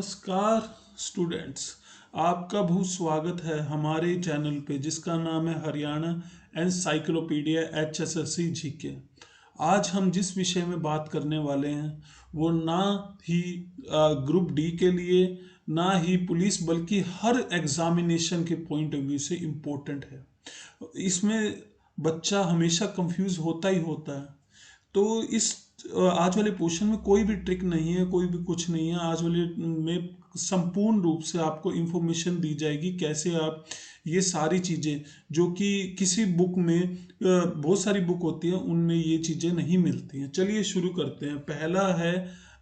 नमस्कार स्टूडेंट्स, आपका बहुत स्वागत है हमारे चैनल पे जिसका नाम है हरियाणा एनसाइक्लोपीडिया HSLC जीके। आज हम जिस विषय में बात करने वाले हैं वो ना ही ग्रुप डी के लिए ना ही पुलिस बल्कि हर एग्जामिनेशन के पॉइंट ऑफ व्यू से इम्पोर्टेंट है। इसमें बच्चा हमेशा कंफ्यूज होता ही होता है। तो इस आज वाले पोर्शन में कोई भी ट्रिक नहीं है, कोई भी कुछ नहीं है। आज वाले में संपूर्ण रूप से आपको इंफॉर्मेशन दी जाएगी कैसे आप ये सारी चीज़ें जो कि किसी बुक में बहुत सारी बुक होती है उनमें ये चीज़ें नहीं मिलती हैं। चलिए शुरू करते हैं। पहला है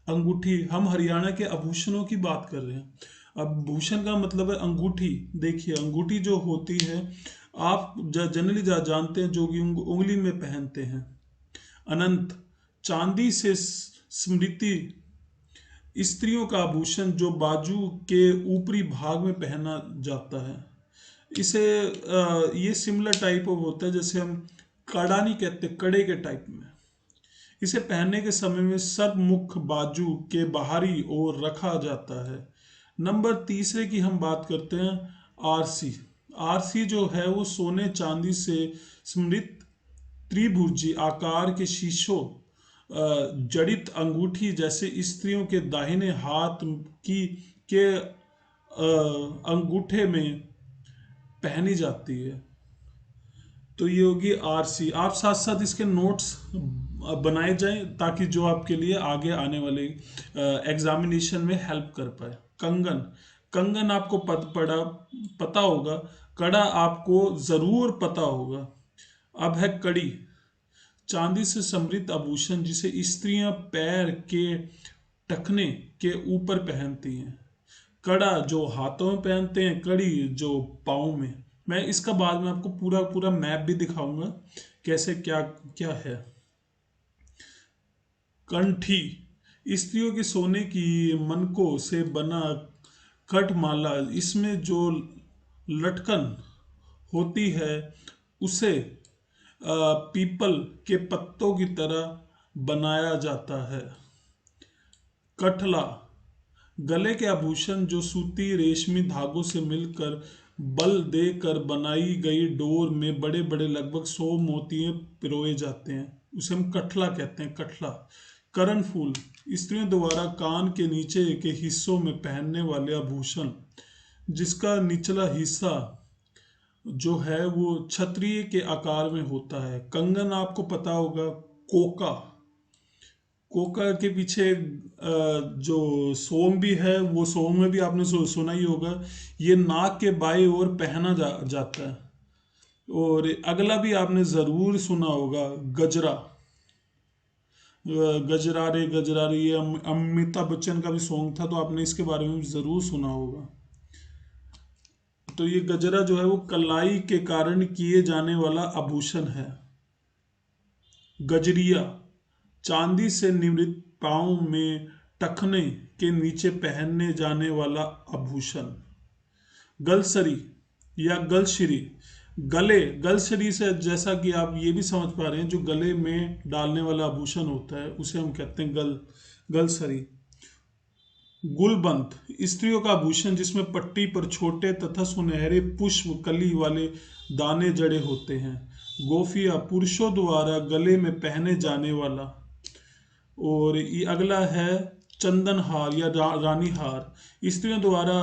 अंगूठी। हम हरियाणा के आभूषणों की बात कर रहे हैं। अब भूषण का मतलब है अंगूठी। देखिए अंगूठी जो होती है आप जनरली जानते हैं जो कि उंगली में पहनते हैं। अनंत, चांदी से स्मृति, स्त्रियों का आभूषण जो बाजू के ऊपरी भाग में पहना जाता है। इसे ये सिमिलर टाइप ऑफ होता है जैसे हम कड़ा नहीं कहते, कड़े के टाइप में। इसे पहनने के समय में सब मुख बाजू के बाहरी ओर रखा जाता है। नंबर तीसरे की हम बात करते हैं आरसी। आरसी जो है वो सोने चांदी से स्मृत त्रिभुजी आकार के शीशों जड़ित अंगूठी जैसे स्त्रियों के दाहिने हाथ की के अंगूठे में पहनी जाती है। तो ये होगी आरसी। आप साथ साथ इसके नोट्स बनाए जाएं ताकि जो आपके लिए आगे आने वाले एग्जामिनेशन में हेल्प कर पाए। कंगन। कंगन आपको पता होगा। कड़ा आपको जरूर पता होगा। अब है कड़ी। चांदी से समृद्ध आभूषण जिसे स्त्रियां पैर के टखने के ऊपर पहनती हैं। कड़ा जो हाथों में पहनते हैं, कड़ी जो पाँव में। मैं इसका बाद में आपको पूरा पूरा मैप भी दिखाऊंगा कैसे क्या क्या है। कंठी। स्त्रियों के सोने की मनकों से बना कठमाला। इसमें जो लटकन होती है उसे पीपल के पत्तों की तरह बनाया जाता है। कठला। गले के आभूषण जो सूती रेशमी धागों से मिलकर बल देकर बनाई गई डोर में बड़े बड़े लगभग 100 मोतियां पिरोए जाते हैं, उसे हम कठला कहते हैं। कठला। करण फूल। स्त्रियों द्वारा कान के नीचे के हिस्सों में पहनने वाले आभूषण जिसका निचला हिस्सा जो है वो छतरी के आकार में होता है। कंगन आपको पता होगा। कोका। कोका के पीछे जो सोम भी है वो सोम में भी आपने सुना ही होगा। ये नाक के बाएं ओर पहना जाता है। और अगला भी आपने जरूर सुना होगा, गजरा। गजरा रे गजरा रे, ये अमिताभ बच्चन का भी सॉन्ग था तो आपने इसके बारे में जरूर सुना होगा। तो ये गजरा जो है वो कलाई के कारण किए जाने वाला आभूषण है। गजरिया। चांदी से निर्मित पाँव में टखने के नीचे पहनने जाने वाला आभूषण। गलसरी या गलशिरी। गलशिरी से जैसा कि आप ये भी समझ पा रहे हैं जो गले में डालने वाला आभूषण होता है उसे हम कहते हैं गलसरी। गुलबंद। स्त्रियों का आभूषण जिसमें पट्टी पर छोटे तथा सुनहरे पुष्प कली वाले दाने जड़े होते हैं। गोफिया। पुरुषों द्वारा गले में पहने जाने वाला। और ये अगला है चंदन हार या रानी हार। स्त्रियों द्वारा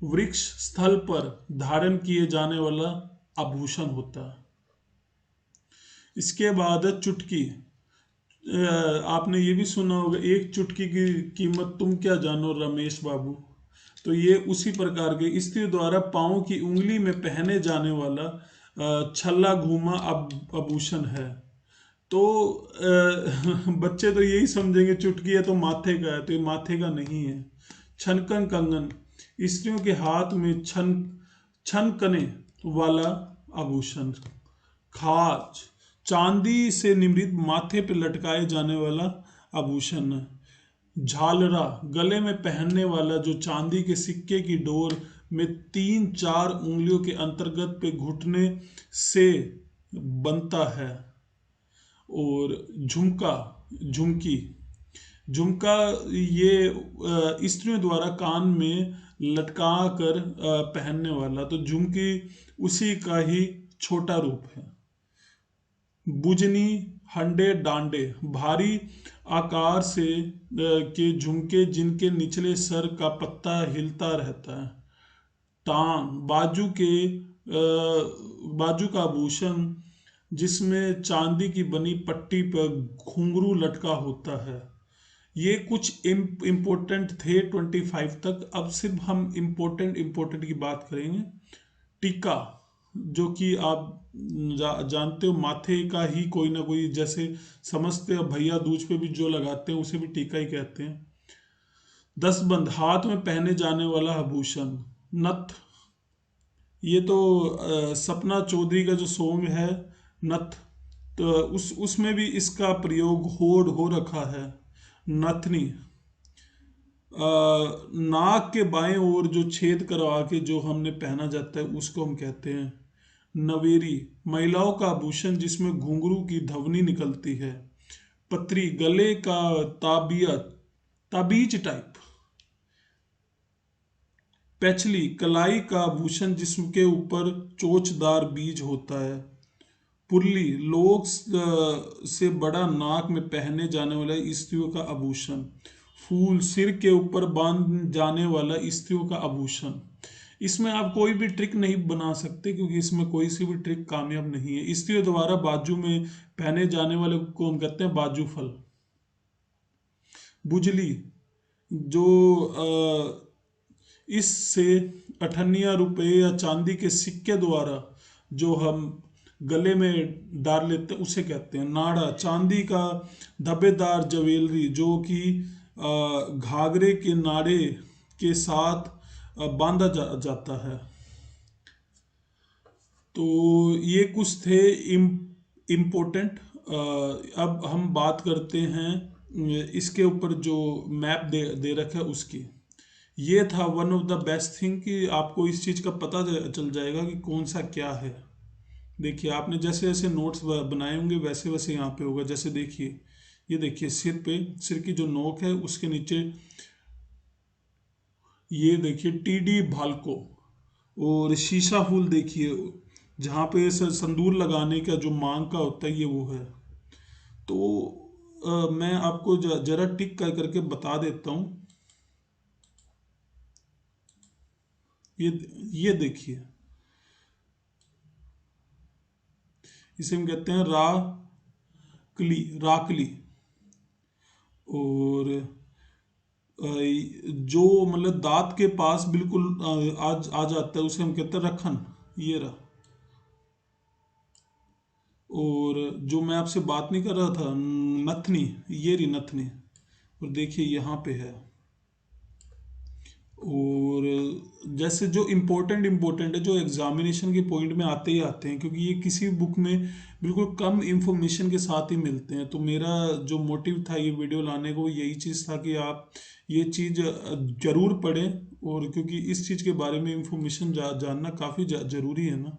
वृक्ष स्थल पर धारण किए जाने वाला आभूषण होता है। इसके बाद है चुटकी। आपने ये भी सुना होगा, एक चुटकी की कीमत तुम क्या जानो रमेश बाबू। तो ये उसी प्रकार के स्त्री द्वारा पाँव की उंगली में पहने जाने वाला छल्ला घूमा आभूषण है। तो बच्चे तो यही समझेंगे चुटकी है तो माथे का है, तो ये माथे का नहीं है। छनकन कंगन। स्त्रियों के हाथ में छनकने वाला आभूषण। खाज। चांदी से निर्मित माथे पर लटकाए जाने वाला आभूषण। झालरा। गले में पहनने वाला जो चांदी के सिक्के की डोर में 3-4 उंगलियों के अंतर्गत पे घुटने से बनता है। और झुमकी। झुमका ये स्त्रियों द्वारा कान में लटका कर पहनने वाला, तो झुमकी उसी का ही छोटा रूप है। बुजनी, हंडे डांडे, भारी आकार से के झुमके जिनके निचले सर का पत्ता हिलता रहता है। टांग, बाजू का आभूषण जिसमें चांदी की बनी पट्टी पर घुंघरू लटका होता है। ये कुछ इम्पोर्टेंट थे 25 तक। अब सिर्फ हम इम्पोर्टेंट की बात करेंगे। टीका, जो कि आप जानते हो माथे का ही कोई ना कोई, जैसे समझते हो भैया दूज पे भी जो लगाते हैं उसे भी टीका ही कहते हैं। दसबंद, हाथ में पहने जाने वाला आभूषण। नथ, ये तो सपना चौधरी का जो सॉन्ग है नथ, तो उसमें भी इसका प्रयोग हो रखा है। नथनी, नाक के बाएं ओर जो छेद करवा के जो हमने पहना जाता है उसको हम कहते हैं नवेरी, महिलाओं का आभूषण जिसमें घुंघरू की ध्वनि निकलती है। पत्री, गले का ताबीज टाइप। पैचली, कलाई का आभूषण जिसके ऊपर चोचदार बीज होता है। पुरली, लोग से बड़ा नाक में पहने जाने वाला स्त्रियों का आभूषण। फूल, सिर के ऊपर बांध जाने वाला स्त्रियों का आभूषण। इसमें आप कोई भी ट्रिक नहीं बना सकते क्योंकि इसमें कोई सी भी ट्रिक कामयाब नहीं है। स्त्रियों द्वारा बाजू में पहने जाने वाले को हम कहते हैं बाजू फल। बुजली, जो इससे अठन्निया रुपए या चांदी के सिक्के द्वारा जो हम गले में डाल लेते हैं उसे कहते हैं। नाड़ा, चांदी का धब्बेदार ज्वेलरी जो कि घाघरे के नाड़े के साथ बांधा जाता है। तो ये कुछ थे इम्पोर्टेंट। अब हम बात करते हैं इसके ऊपर जो मैप दे रखा है उसकी। ये था one of the best thing कि आपको इस चीज़ का पता चल जाएगा कि कौन सा क्या है। देखिए आपने जैसे जैसे नोट्स बनाए होंगे वैसे वैसे यहाँ पे होगा। जैसे देखिए, ये देखिए सिर की जो नोक है उसके नीचे ये देखिए टीडी भाल्को, और शीशा फूल देखिए जहाँ पे संदूर लगाने का जो मांग का होता है ये वो है। तो मैं आपको जरा टिक करके बता देता हूँ। ये देखिए, इसे हम कहते हैं राकली। और जो मतलब दांत के पास बिल्कुल आ जाता है उसे हम कहते हैं रखन, ये रहा। और जो मैं आपसे बात नहीं कर रहा था नथनी, ये रही नथनी, और देखिए यहाँ पे है। और जैसे जो इम्पोर्टेंट है जो एग्जामिनेशन के पॉइंट में आते ही आते हैं, क्योंकि ये किसी भी बुक में बिल्कुल कम इंफॉर्मेशन के साथ ही मिलते हैं। तो मेरा जो मोटिव था ये वीडियो लाने को यही चीज़ था कि आप ये चीज़ जरूर पढ़ें, और क्योंकि इस चीज़ के बारे में इंफॉर्मेशन जानना काफ़ी ज़रूरी है ना।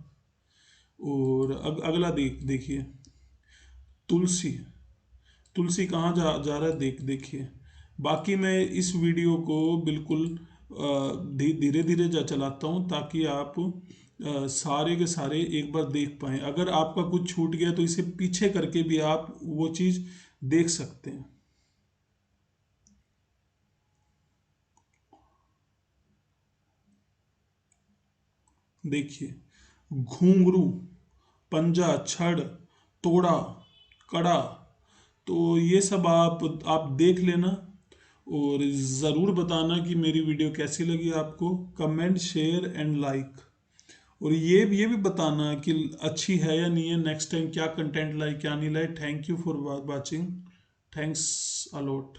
और अगला देखिए तुलसी। तुलसी कहाँ जा रहा है देखिए। बाकी मैं इस वीडियो को बिल्कुल धीरे धीरे चलाता हूँ ताकि आप सारे के सारे एक बार देख पाएँ। अगर आपका कुछ छूट गया तो इसे पीछे करके भी आप वो चीज़ देख सकते हैं। देखिए घुंघरू, पंजा, छड़, तोड़ा, कड़ा, तो ये सब आप देख लेना। और ज़रूर बताना कि मेरी वीडियो कैसी लगी आपको। Comment, share and like. और ये भी बताना कि अच्छी है या नहीं है, नेक्स्ट टाइम क्या कंटेंट लाए क्या नहीं लाए। Thank you for watching. Thanks a lot.